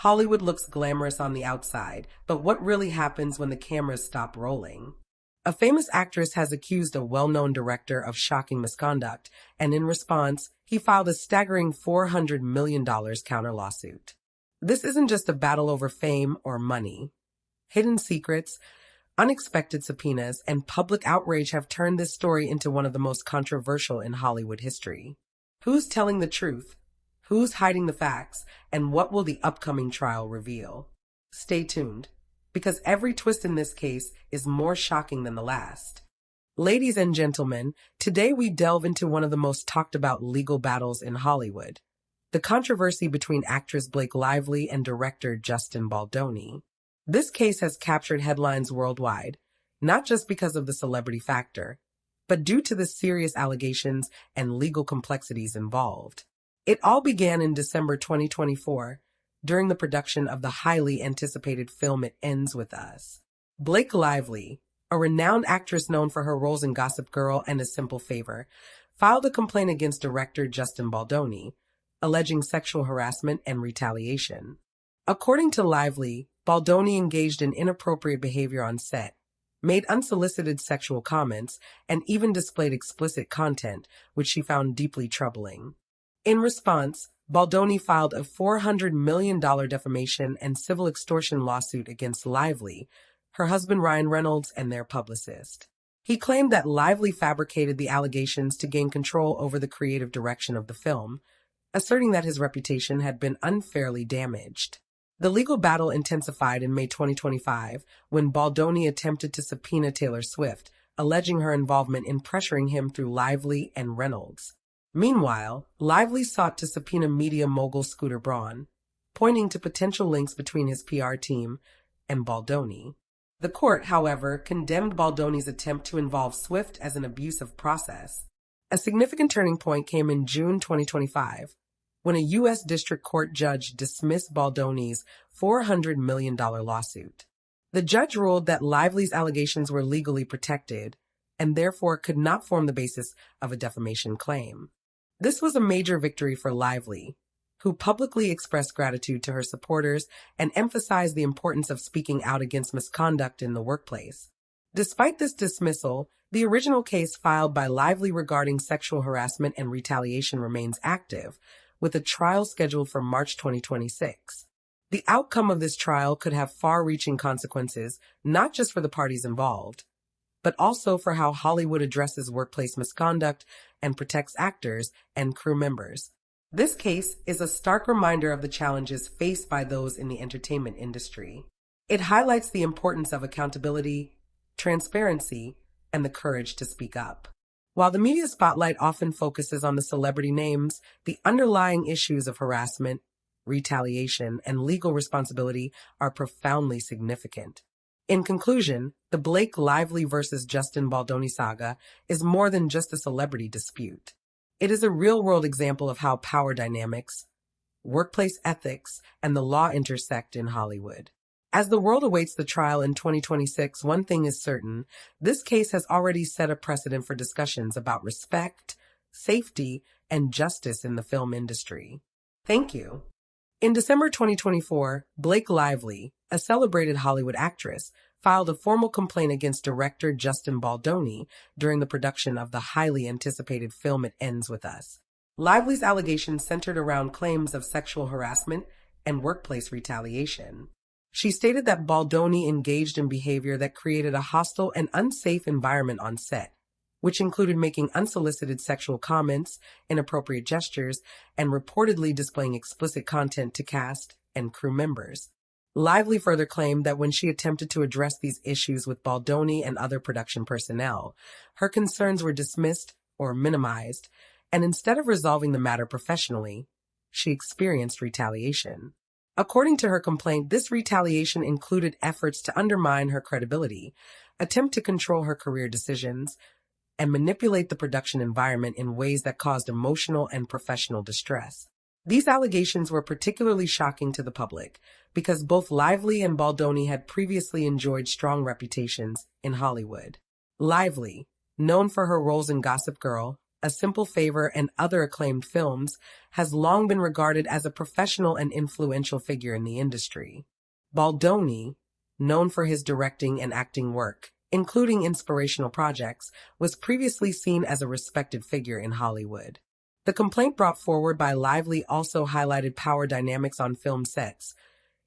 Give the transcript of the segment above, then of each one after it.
Hollywood looks glamorous on the outside, but what really happens when the cameras stop rolling? A famous actress has accused a well-known director of shocking misconduct, and in response, he filed a staggering $400 million counter lawsuit. This isn't just a battle over fame or money. Hidden secrets, unexpected subpoenas, and public outrage have turned this story into one of the most controversial in Hollywood history. Who's telling the truth? Who's hiding the facts? And what will the upcoming trial reveal? Stay tuned, because every twist in this case is more shocking than the last. Ladies and gentlemen, today we delve into one of the most talked about legal battles in Hollywood, the controversy between actress Blake Lively and director Justin Baldoni. This case has captured headlines worldwide, not just because of the celebrity factor, but due to the serious allegations and legal complexities involved. It all began in December 2024, during the production of the highly anticipated film It Ends With Us. Blake Lively, a renowned actress known for her roles in Gossip Girl and A Simple Favor, filed a complaint against director Justin Baldoni, alleging sexual harassment and retaliation. According to Lively, Baldoni engaged in inappropriate behavior on set, made unsolicited sexual comments, and even displayed explicit content, which she found deeply troubling. In response, Baldoni filed a $400 million defamation and civil extortion lawsuit against Lively, her husband Ryan Reynolds, and their publicist. He claimed that Lively fabricated the allegations to gain control over the creative direction of the film, asserting that his reputation had been unfairly damaged. The legal battle intensified in May 2025 when Baldoni attempted to subpoena Taylor Swift, alleging her involvement in pressuring him through Lively and Reynolds. Meanwhile, Lively sought to subpoena media mogul Scooter Braun, pointing to potential links between his PR team and Baldoni. The court, however, condemned Baldoni's attempt to involve Swift as an abusive process. A significant turning point came in June 2025, when a U.S. District Court judge dismissed Baldoni's $400 million lawsuit. The judge ruled that Lively's allegations were legally protected and therefore could not form the basis of a defamation claim. This was a major victory for Lively, who publicly expressed gratitude to her supporters and emphasized the importance of speaking out against misconduct in the workplace. Despite this dismissal, the original case filed by Lively regarding sexual harassment and retaliation remains active, with a trial scheduled for March 2026. The outcome of this trial could have far-reaching consequences, not just for the parties involved, but also for how Hollywood addresses workplace misconduct and protects actors and crew members. This case is a stark reminder of the challenges faced by those in the entertainment industry. It highlights the importance of accountability, transparency, and the courage to speak up. While the media spotlight often focuses on the celebrity names, the underlying issues of harassment, retaliation, and legal responsibility are profoundly significant. In conclusion, the Blake Lively versus Justin Baldoni saga is more than just a celebrity dispute. It is a real-world example of how power dynamics, workplace ethics, and the law intersect in Hollywood. As the world awaits the trial in 2026, one thing is certain: this case has already set a precedent for discussions about respect, safety, and justice in the film industry. Thank you. In December 2024, Blake Lively, a celebrated Hollywood actress, filed a formal complaint against director Justin Baldoni during the production of the highly anticipated film It Ends With Us. Lively's allegations centered around claims of sexual harassment and workplace retaliation. She stated that Baldoni engaged in behavior that created a hostile and unsafe environment on set, which included making unsolicited sexual comments, inappropriate gestures, and reportedly displaying explicit content to cast and crew members. Lively further claimed that when she attempted to address these issues with Baldoni and other production personnel, her concerns were dismissed or minimized, and instead of resolving the matter professionally, she experienced retaliation. According to her complaint, this retaliation included efforts to undermine her credibility, attempt to control her career decisions, and manipulate the production environment in ways that caused emotional and professional distress. These allegations were particularly shocking to the public because both Lively and Baldoni had previously enjoyed strong reputations in Hollywood. Lively, known for her roles in Gossip Girl, A Simple Favor, and other acclaimed films, has long been regarded as a professional and influential figure in the industry. Baldoni, known for his directing and acting work, including inspirational projects, was previously seen as a respected figure in Hollywood. The complaint brought forward by Lively also highlighted power dynamics on film sets,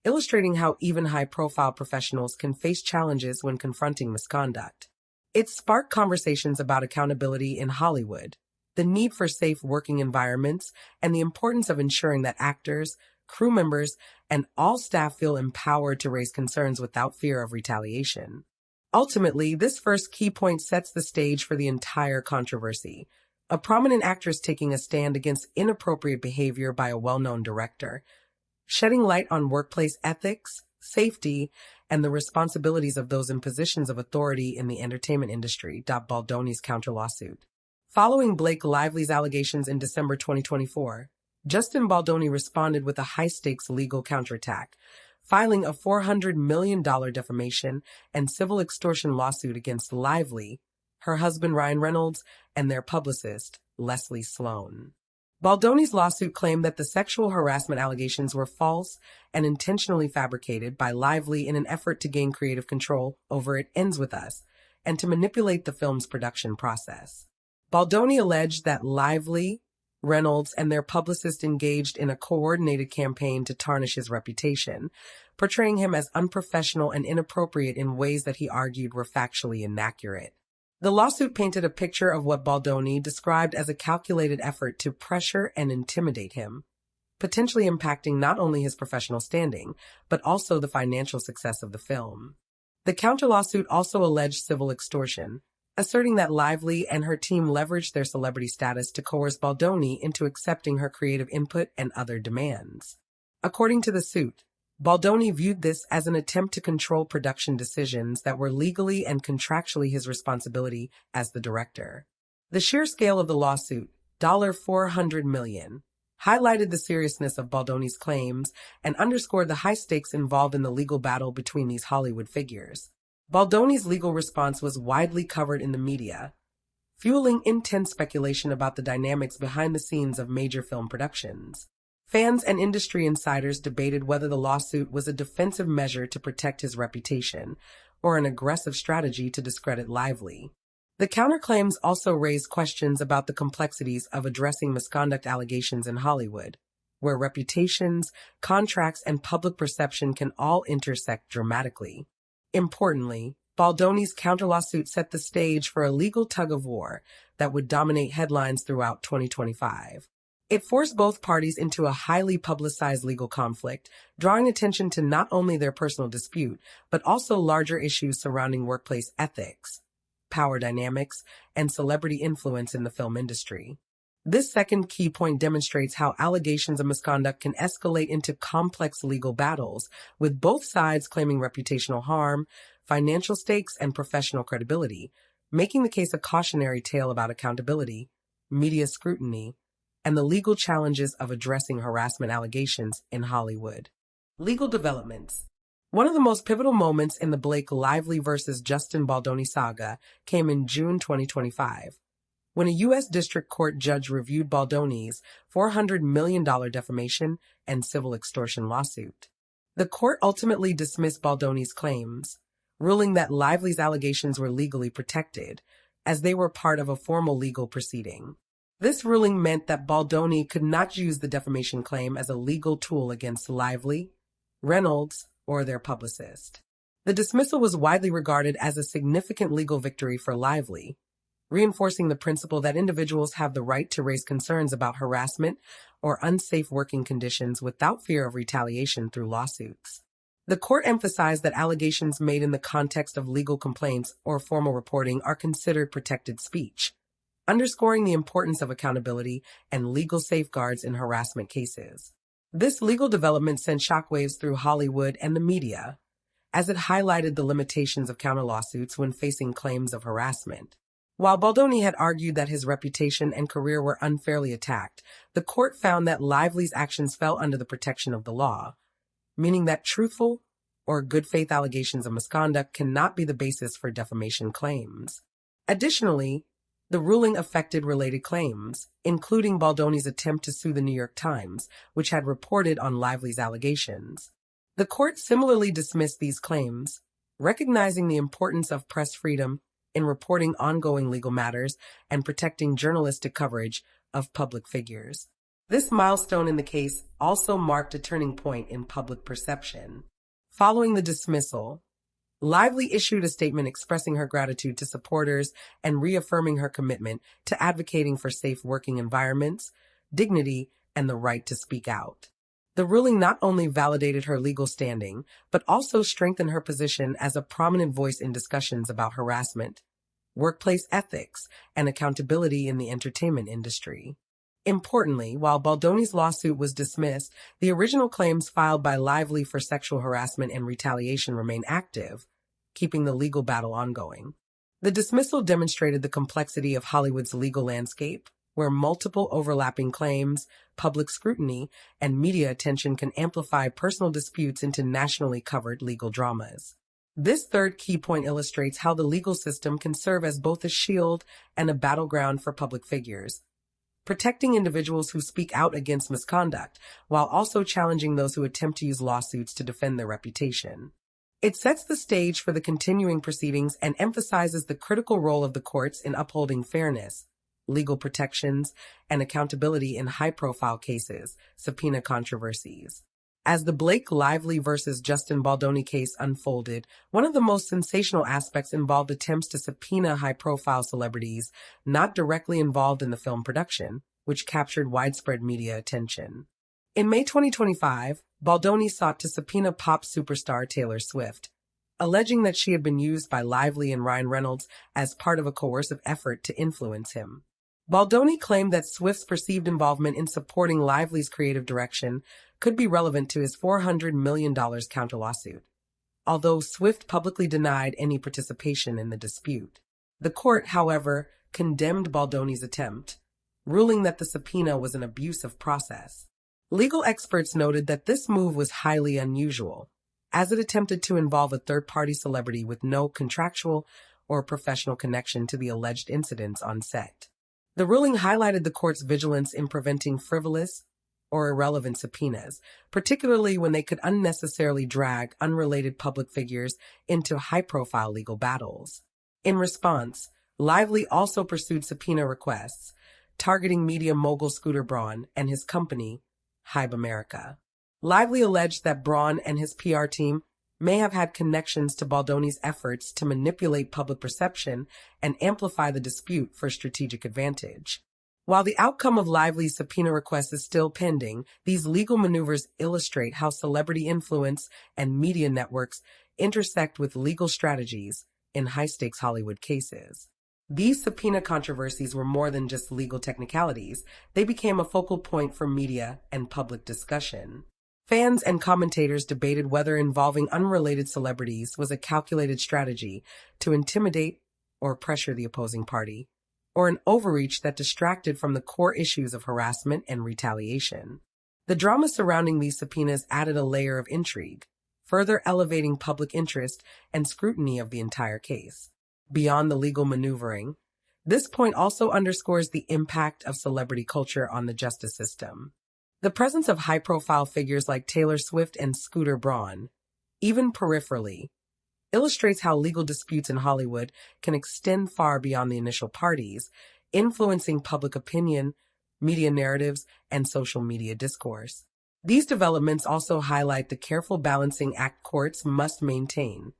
illustrating how even high-profile professionals can face challenges when confronting misconduct. It sparked conversations about accountability in Hollywood, the need for safe working environments, and the importance of ensuring that actors, crew members, and all staff feel empowered to raise concerns without fear of retaliation. Ultimately, this first key point sets the stage for the entire controversy. A prominent actress taking a stand against inappropriate behavior by a well-known director, shedding light on workplace ethics, safety, and the responsibilities of those in positions of authority in the entertainment industry. Baldoni's counter-lawsuit. Following Blake Lively's allegations in December 2024, Justin Baldoni responded with a high-stakes legal counterattack, filing a $400 million defamation and civil extortion lawsuit against Lively, her husband Ryan Reynolds, and their publicist, Leslie Sloan. Baldoni's lawsuit claimed that the sexual harassment allegations were false and intentionally fabricated by Lively in an effort to gain creative control over It Ends With Us and to manipulate the film's production process. Baldoni alleged that Lively, Reynolds, and their publicist engaged in a coordinated campaign to tarnish his reputation, portraying him as unprofessional and inappropriate in ways that he argued were factually inaccurate. The lawsuit painted a picture of what Baldoni described as a calculated effort to pressure and intimidate him, potentially impacting not only his professional standing, but also the financial success of the film. The counter-lawsuit also alleged civil extortion, asserting that Lively and her team leveraged their celebrity status to coerce Baldoni into accepting her creative input and other demands. According to the suit, Baldoni viewed this as an attempt to control production decisions that were legally and contractually his responsibility as the director. The sheer scale of the lawsuit, $400 million, highlighted the seriousness of Baldoni's claims and underscored the high stakes involved in the legal battle between these Hollywood figures. Baldoni's legal response was widely covered in the media, fueling intense speculation about the dynamics behind the scenes of major film productions. Fans and industry insiders debated whether the lawsuit was a defensive measure to protect his reputation or an aggressive strategy to discredit Lively. The counterclaims also raised questions about the complexities of addressing misconduct allegations in Hollywood, where reputations, contracts, and public perception can all intersect dramatically. Importantly, Baldoni's counter-lawsuit set the stage for a legal tug-of-war that would dominate headlines throughout 2025. It forced both parties into a highly publicized legal conflict, drawing attention to not only their personal dispute, but also larger issues surrounding workplace ethics, power dynamics, and celebrity influence in the film industry. This second key point demonstrates how allegations of misconduct can escalate into complex legal battles, with both sides claiming reputational harm, financial stakes, and professional credibility, making the case a cautionary tale about accountability, media scrutiny, and the legal challenges of addressing harassment allegations in Hollywood. Legal developments. One of the most pivotal moments in the Blake Lively versus Justin Baldoni saga came in June 2025, when a U.S. District Court judge reviewed Baldoni's $400 million defamation and civil extortion lawsuit. The court ultimately dismissed Baldoni's claims, ruling that Lively's allegations were legally protected, as they were part of a formal legal proceeding. This ruling meant that Baldoni could not use the defamation claim as a legal tool against Lively, Reynolds, or their publicist. The dismissal was widely regarded as a significant legal victory for Lively, reinforcing the principle that individuals have the right to raise concerns about harassment or unsafe working conditions without fear of retaliation through lawsuits. The court emphasized that allegations made in the context of legal complaints or formal reporting are considered protected speech, underscoring the importance of accountability and legal safeguards in harassment cases. This legal development sent shockwaves through Hollywood and the media, as it highlighted the limitations of counter-lawsuits when facing claims of harassment. While Baldoni had argued that his reputation and career were unfairly attacked, the court found that Lively's actions fell under the protection of the law, meaning that truthful or good faith allegations of misconduct cannot be the basis for defamation claims. Additionally, The ruling affected related claims, including Baldoni's attempt to sue the New York Times, which had reported on Lively's allegations. The court similarly dismissed these claims, recognizing the importance of press freedom in reporting ongoing legal matters and protecting journalistic coverage of public figures. This milestone in the case also marked a turning point in public perception. Following the dismissal, Lively issued a statement expressing her gratitude to supporters and reaffirming her commitment to advocating for safe working environments, dignity, and the right to speak out. The ruling not only validated her legal standing, but also strengthened her position as a prominent voice in discussions about harassment, workplace ethics, and accountability in the entertainment industry. Importantly, while Baldoni's lawsuit was dismissed, the original claims filed by Lively for sexual harassment and retaliation remain active, keeping the legal battle ongoing. The dismissal demonstrated the complexity of Hollywood's legal landscape, where multiple overlapping claims, public scrutiny, and media attention can amplify personal disputes into nationally covered legal dramas. This third key point illustrates how the legal system can serve as both a shield and a battleground for public figures, protecting individuals who speak out against misconduct, while also challenging those who attempt to use lawsuits to defend their reputation. It sets the stage for the continuing proceedings and emphasizes the critical role of the courts in upholding fairness, legal protections, and accountability in high-profile cases, subpoena controversies. As the Blake Lively versus Justin Baldoni case unfolded, one of the most sensational aspects involved attempts to subpoena high-profile celebrities not directly involved in the film production, which captured widespread media attention. In May 2025, Baldoni sought to subpoena pop superstar Taylor Swift, alleging that she had been used by Lively and Ryan Reynolds as part of a coercive effort to influence him. Baldoni claimed that Swift's perceived involvement in supporting Lively's creative direction could be relevant to his $400 million counter-lawsuit, although Swift publicly denied any participation in the dispute. The court, however, condemned Baldoni's attempt, ruling that the subpoena was an abusive process. Legal experts noted that this move was highly unusual, as it attempted to involve a third-party celebrity with no contractual or professional connection to the alleged incidents on set. The ruling highlighted the court's vigilance in preventing frivolous or irrelevant subpoenas, particularly when they could unnecessarily drag unrelated public figures into high-profile legal battles. In response, Lively also pursued subpoena requests, targeting media mogul Scooter Braun and his company, Hybe America. Lively alleged that Braun and his PR team may have had connections to Baldoni's efforts to manipulate public perception and amplify the dispute for strategic advantage. While the outcome of Lively's subpoena request is still pending, these legal maneuvers illustrate how celebrity influence and media networks intersect with legal strategies in high-stakes Hollywood cases. These subpoena controversies were more than just legal technicalities. They became a focal point for media and public discussion. Fans and commentators debated whether involving unrelated celebrities was a calculated strategy to intimidate or pressure the opposing party, or an overreach that distracted from the core issues of harassment and retaliation. The drama surrounding these subpoenas added a layer of intrigue, further elevating public interest and scrutiny of the entire case. Beyond the legal maneuvering, this point also underscores the impact of celebrity culture on the justice system. The presence of high-profile figures like Taylor Swift and Scooter Braun, even peripherally, illustrates how legal disputes in Hollywood can extend far beyond the initial parties, influencing public opinion, media narratives, and social media discourse. These developments also highlight the careful balancing act courts must maintain,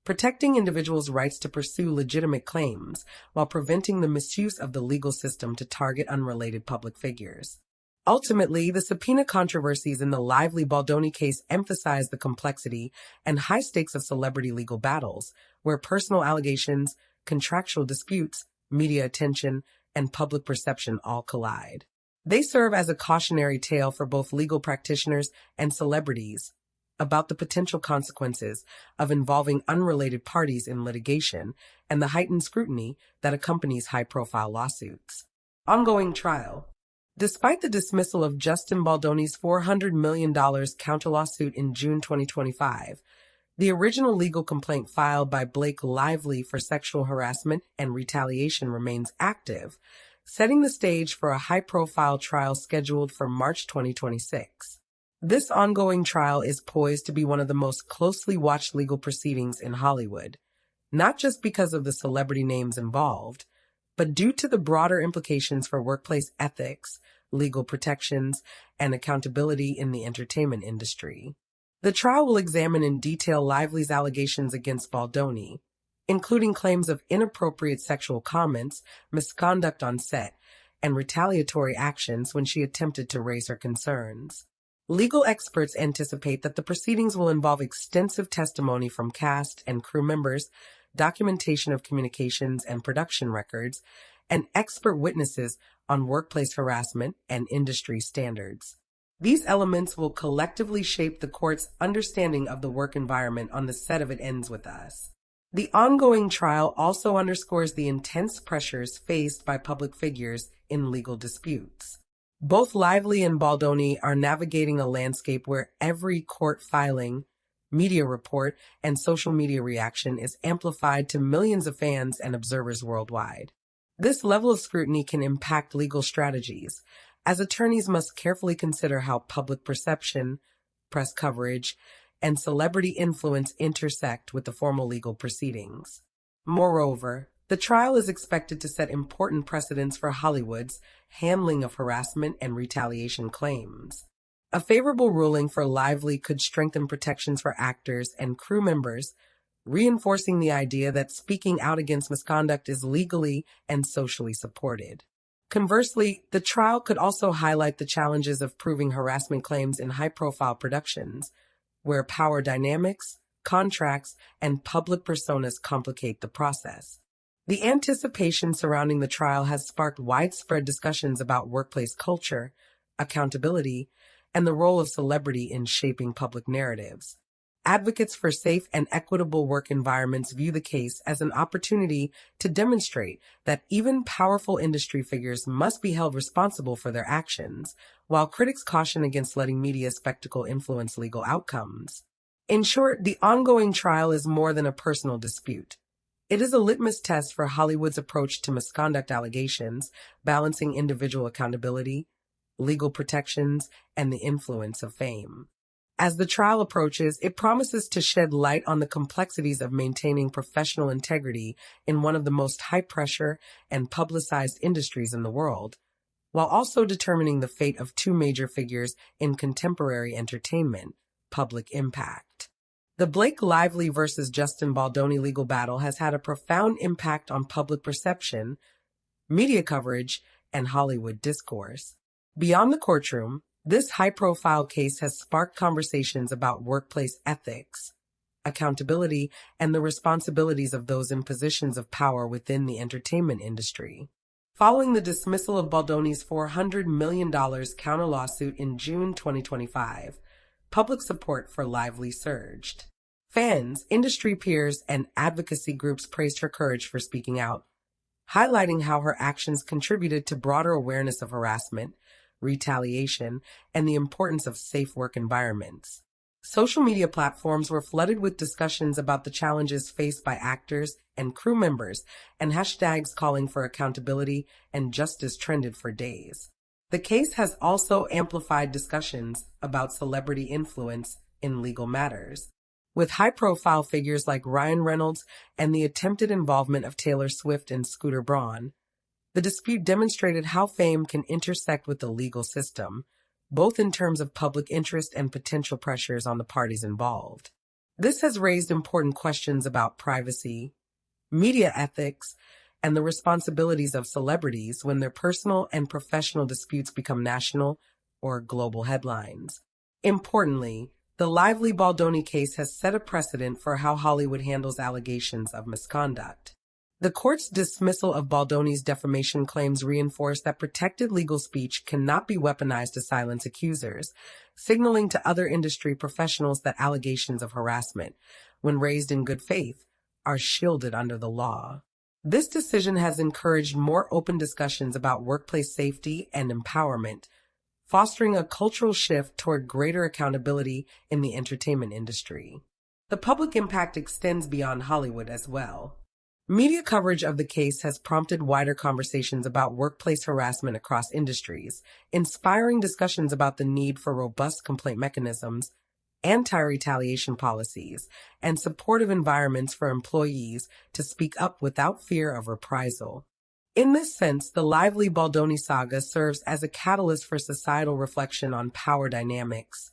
protecting individuals' rights to pursue legitimate claims while preventing the misuse of the legal system to target unrelated public figures. Ultimately, the subpoena controversies in the Lively Baldoni case emphasize the complexity and high stakes of celebrity legal battles, where personal allegations, contractual disputes, media attention, and public perception all collide. They serve as a cautionary tale for both legal practitioners and celebrities about the potential consequences of involving unrelated parties in litigation and the heightened scrutiny that accompanies high-profile lawsuits. Ongoing trial. Despite the dismissal of Justin Baldoni's $400 million counter-lawsuit in June 2025, The original legal complaint filed by Blake Lively for sexual harassment and retaliation remains active, setting the stage for a high-profile trial scheduled for March 2026. This ongoing trial is poised to be one of the most closely watched legal proceedings in Hollywood, not just because of the celebrity names involved, but due to the broader implications for workplace ethics, legal protections, and accountability in the entertainment industry. The trial will examine in detail Lively's allegations against Baldoni, including claims of inappropriate sexual comments, misconduct on set, and retaliatory actions when she attempted to raise her concerns. Legal experts anticipate that the proceedings will involve extensive testimony from cast and crew members, documentation of communications and production records, and expert witnesses on workplace harassment and industry standards. These elements will collectively shape the court's understanding of the work environment on the set of It Ends With Us. The ongoing trial also underscores the intense pressures faced by public figures in legal disputes. Both Lively and Baldoni are navigating a landscape where every court filing, media report, and social media reaction is amplified to millions of fans and observers worldwide. This level of scrutiny can impact legal strategies, as attorneys must carefully consider how public perception, press coverage, and celebrity influence intersect with the formal legal proceedings. Moreover, the trial is expected to set important precedents for Hollywood's handling of harassment and retaliation claims. A favorable ruling for Lively could strengthen protections for actors and crew members, reinforcing the idea that speaking out against misconduct is legally and socially supported. Conversely, the trial could also highlight the challenges of proving harassment claims in high-profile productions, where power dynamics, contracts, and public personas complicate the process. The anticipation surrounding the trial has sparked widespread discussions about workplace culture, accountability, and the role of celebrity in shaping public narratives. Advocates for safe and equitable work environments view the case as an opportunity to demonstrate that even powerful industry figures must be held responsible for their actions, while critics caution against letting media spectacle influence legal outcomes. In short, the ongoing trial is more than a personal dispute. It is a litmus test for Hollywood's approach to misconduct allegations, balancing individual accountability, legal protections, and the influence of fame. As the trial approaches, it promises to shed light on the complexities of maintaining professional integrity in one of the most high-pressure and publicized industries in the world, while also determining the fate of two major figures in contemporary entertainment, public impact. The Blake Lively versus Justin Baldoni legal battle has had a profound impact on public perception, media coverage, and Hollywood discourse. Beyond the courtroom, this high-profile case has sparked conversations about workplace ethics, accountability, and the responsibilities of those in positions of power within the entertainment industry. Following the dismissal of Baldoni's $400 million counter lawsuit in June 2025, public support for Lively surged. Fans, industry peers, and advocacy groups praised her courage for speaking out, highlighting how her actions contributed to broader awareness of harassment, retaliation, and the importance of safe work environments. Social media platforms were flooded with discussions about the challenges faced by actors and crew members, and hashtags calling for accountability and justice trended for days. The case has also amplified discussions about celebrity influence in legal matters, with high-profile figures like Ryan Reynolds and the attempted involvement of Taylor Swift and Scooter Braun. The dispute demonstrated how fame can intersect with the legal system, both in terms of public interest and potential pressures on the parties involved. This has raised important questions about privacy, media ethics, and the responsibilities of celebrities when their personal and professional disputes become national or global headlines. Importantly, the Lively Baldoni case has set a precedent for how Hollywood handles allegations of misconduct. The court's dismissal of Baldoni's defamation claims reinforced that protected legal speech cannot be weaponized to silence accusers, signaling to other industry professionals that allegations of harassment, when raised in good faith, are shielded under the law. This decision has encouraged more open discussions about workplace safety and empowerment, fostering a cultural shift toward greater accountability in the entertainment industry. The public impact extends beyond Hollywood as well. Media coverage of the case has prompted wider conversations about workplace harassment across industries, inspiring discussions about the need for robust complaint mechanisms, anti-retaliation policies, and supportive environments for employees to speak up without fear of reprisal. In this sense, the lively Baldoni saga serves as a catalyst for societal reflection on power dynamics,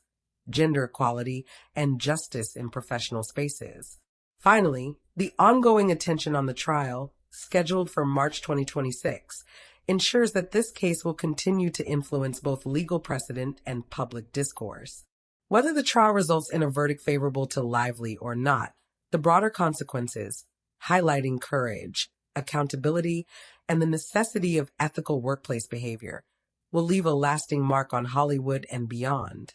gender equality, and justice in professional spaces. Finally, the ongoing attention on the trial, scheduled for March 2026, ensures that this case will continue to influence both legal precedent and public discourse. Whether the trial results in a verdict favorable to Lively or not, the broader consequences, highlighting courage, accountability, and the necessity of ethical workplace behavior, will leave a lasting mark on Hollywood and beyond.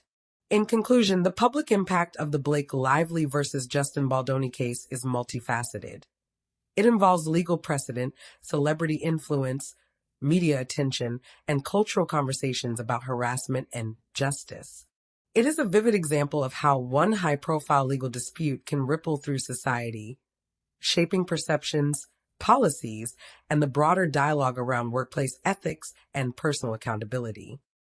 In conclusion, the public impact of the Blake Lively versus Justin Baldoni case is multifaceted. It involves legal precedent, celebrity influence, media attention, and cultural conversations about harassment and justice. It is a vivid example of how one high-profile legal dispute can ripple through society, shaping perceptions, policies, and the broader dialogue around workplace ethics and personal accountability.